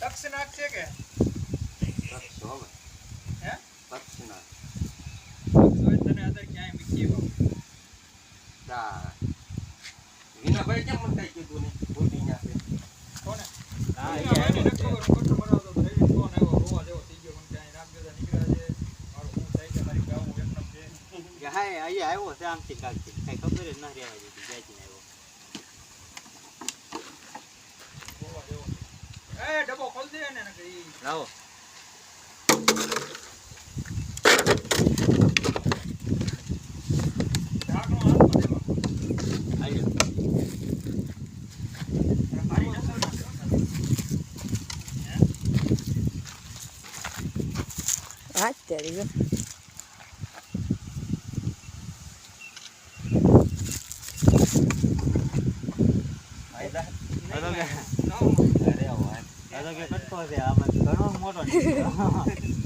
તક્ષનાક છે કે તક્ષ હવે હે તક્ષના તક્ષ તને આદર ક્યાંય મૂકી આવ તા વિનાભાઈ કેમ મને કઈ કીધું ને બોલી ન્યા છે કોને હા, મને નથી ખબર કટો બનાવતો તો રવિ ફોન આવ્યો રોવા જેવો થઈ ગયો મને ક્યાંય રામ દેતા નીકળ્યા છે મારું શું થાય છે મારી ગાવું એકદમ છે કે હાય અહીંયા આવ્યો છે આમથી કાલથી કઈ ખબર જ ન રહેવા દીધી ક્યાંથી આવ્યો રોવા જેવો એ ડબ્બો ખોલ દે ને કે ઈ લાવો ઢાંકણો હાથમાં દેવા આવ્યો મારી નસલ માં હા ત્યારે જો ફાયદા અરે કે અરે વાહ કટકો છે આમાં ઘણો મોટો નીકળ્યો